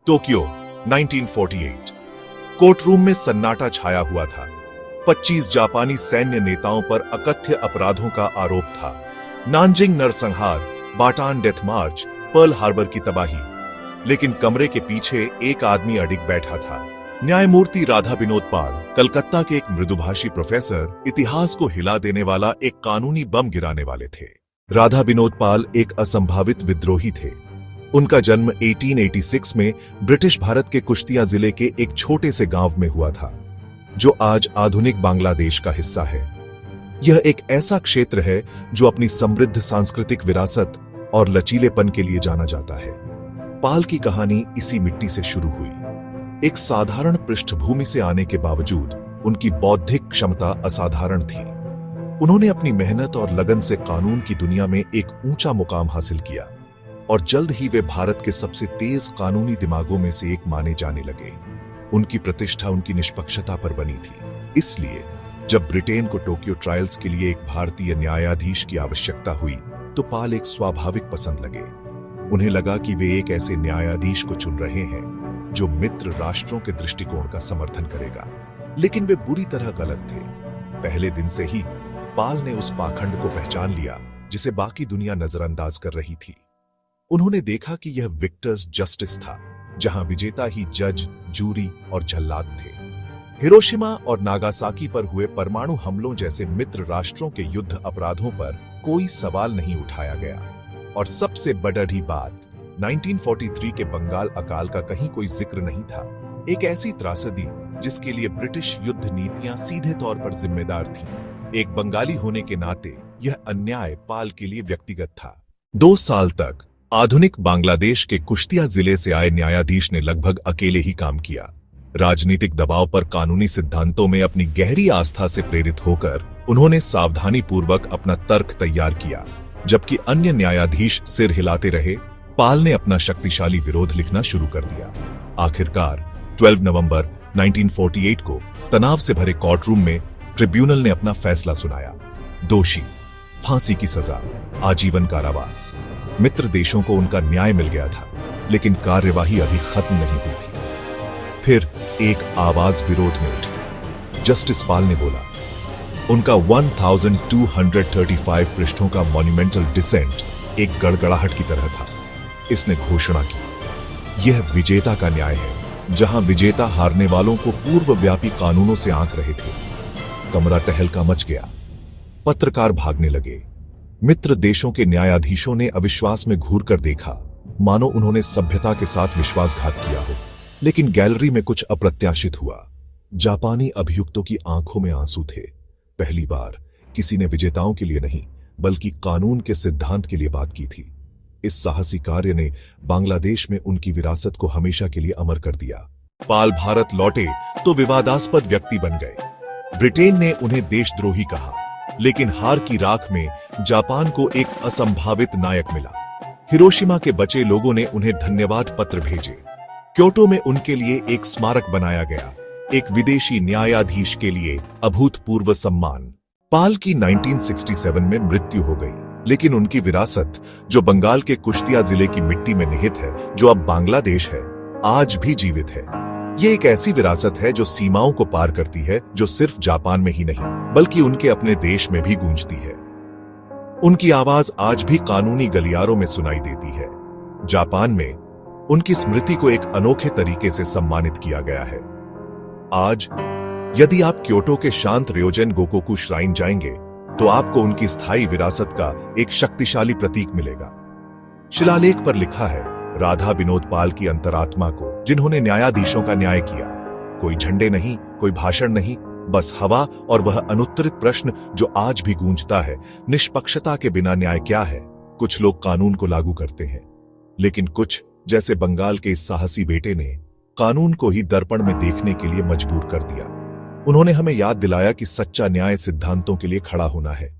Tokyo 1948। Courtroom में सन्नाटा छाया हुआ था। 25 जापानी सैन्य नेताओं पर अकथ्य अपराधों का आरोप था। नानजिंग नरसंहार, बाटान डेथ मार्च, पर्ल हार्बर की तबाही। लेकिन कमरे के पीछे एक आदमी अडिग बैठा था। न्यायमूर्ति राधा विनोद पाल, कलकत्ता के एक मृदुभाषी प्रोफेसर, इतिहास को हिला देने वाला एक कानूनी बम गिराने वाले थे। राधा विनोद पाल एक असंभावित विद्रोही थे। उनका जन्म 1886 में ब्रिटिश भारत के कुश्तिया जिले के एक छोटे से गांव में हुआ था, जो आज आधुनिक बांग्लादेश का हिस्सा है। यह एक ऐसा क्षेत्र है जो अपनी समृद्ध सांस्कृतिक विरासत और लचीलेपन के लिए जाना जाता है। पाल की कहानी इसी मिट्टी से शुरू हुई। एक साधारण पृष्ठभूमि से आने के बावजूद उनकी बौद्धिक क्षमता असाधारण थी। उन्होंने अपनी मेहनत और लगन से कानून की दुनिया में एक ऊंचा मुकाम हासिल किया और जल्द ही वे भारत के सबसे तेज कानूनी दिमागों में से एक माने जाने लगे। उनकी प्रतिष्ठा उनकी निष्पक्षता पर बनी थी। इसलिए जब ब्रिटेन को टोक्यो ट्रायल्स के लिए एक भारतीय न्यायाधीश की आवश्यकता हुई तो पाल एक स्वाभाविक पसंद लगे। उन्हें लगा कि वे एक ऐसे न्यायाधीश को चुन रहे हैं जो मित्र राष्ट्रों के दृष्टिकोण का समर्थन करेगा। लेकिन वे बुरी तरह गलत थे। पहले दिन से ही पाल ने उस पाखंड को पहचान लिया जिसे बाकी दुनिया नजरअंदाज कर रही थी। उन्होंने देखा कि यह विक्टर्स जस्टिस था, जहां विजेता ही जज, जूरी और जल्लाद थे। हिरोशिमा और नागासाकी पर हुए परमाणु हमलों जैसे मित्र राष्ट्रों के युद्ध अपराधों पर कोई सवाल नहीं उठाया गया। और सबसे बड़ी बात, 1943 के बंगाल अकाल का कहीं कोई जिक्र नहीं था। एक ऐसी त्रासदी जिसके लिए ब्रिटिश युद्ध नीतियां सीधे तौर पर जिम्मेदार थीं। एक बंगाली होने के नाते यह अन्याय पाल के लिए व्यक्तिगत था। 2 साल तक आधुनिक बांग्लादेश के कुश्तिया जिले से आए न्यायाधीश ने लगभग अकेले ही काम किया। राजनीतिक दबाव पर कानूनी सिद्धांतों में अपनी गहरी आस्था से प्रेरित होकर उन्होंने सावधानीपूर्वक अपना तर्क तैयार किया। जबकि अन्य न्यायाधीश सिर हिलाते रहे, पाल ने अपना शक्तिशाली विरोध लिखना शुरू कर दिया। आखिरकार 12 नवंबर 1948 को तनाव से भरे कोर्टरूम में ट्रिब्यूनल ने अपना फैसला सुनाया। दोषी, फांसी की सजा, आजीवन कारावास। मित्र देशों को उनका न्याय मिल गया था, लेकिन कार्यवाही अभी खत्म नहीं हुई थी। फिर एक आवाज विरोध में उठी। जस्टिस पाल ने बोला। उनका 1235 पृष्ठों का मॉन्यूमेंटल डिसेंट एक गड़गड़ाहट की तरह था। इसने घोषणा की, यह विजेता का न्याय है, जहां विजेता हारने वालों को पूर्वव्यापी कानूनों से आंक रहे थे। कमरा टहलका मच गया। पत्रकार भागने लगे। मित्र देशों के न्यायाधीशों ने अविश्वास में घूर कर देखा, मानो उन्होंने सभ्यता के साथ विश्वासघात किया हो। लेकिन गैलरी में कुछ अप्रत्याशित हुआ। जापानी अभियुक्तों की आंखों में आंसू थे। पहली बार किसी ने विजेताओं के लिए नहीं, बल्कि कानून के सिद्धांत के लिए बात की थी। इस साहसी कार्य ने बांग्लादेश में उनकी विरासत को हमेशा के लिए अमर कर दिया। पाल भारत लौटे तो विवादास्पद व्यक्ति बन गए। ब्रिटेन ने उन्हें देशद्रोही कहा, लेकिन हार की राख में जापान को एक असंभावित नायक मिला। हिरोशिमा के बचे लोगों ने उन्हें धन्यवाद पत्र भेजे। क्योटो में उनके लिए एक स्मारक बनाया गया। एक विदेशी न्यायाधीश के लिए अभूतपूर्व सम्मान। पाल की 1967 में मृत्यु हो गई, लेकिन उनकी विरासत, जो बंगाल के कुश्तिया जिले की मिट्टी में निहित है, जो अब बांग्लादेश है, आज भी जीवित है। ये एक ऐसी विरासत है जो सीमाओं को पार करती है, जो सिर्फ जापान में ही नहीं, बल्कि उनके अपने देश में भी गूंजती है। उनकी आवाज आज भी कानूनी गलियारों में सुनाई देती है। जापान में उनकी स्मृति को एक अनोखे तरीके से सम्मानित किया गया है। आज यदि आप क्योटो के शांत रयोजन गोकोकु श्राइन जाएंगे, तो आपको उनकी स्थायी विरासत का एक शक्तिशाली प्रतीक मिलेगा। शिलालेख पर लिखा है, राधा विनोद पाल की अंतरात्मा को, जिन्होंने न्यायाधीशों का न्याय किया। कोई झंडे नहीं, कोई भाषण नहीं, बस हवा और वह अनुत्तरित प्रश्न जो आज भी गूंजता है, निष्पक्षता के बिना न्याय क्या है। कुछ लोग कानून को लागू करते हैं, लेकिन कुछ, जैसे बंगाल के इस साहसी बेटे ने, कानून को ही दर्पण में देखने के लिए मजबूर कर दिया। उन्होंने हमें याद दिलाया कि सच्चा न्याय सिद्धांतों के लिए खड़ा होना है,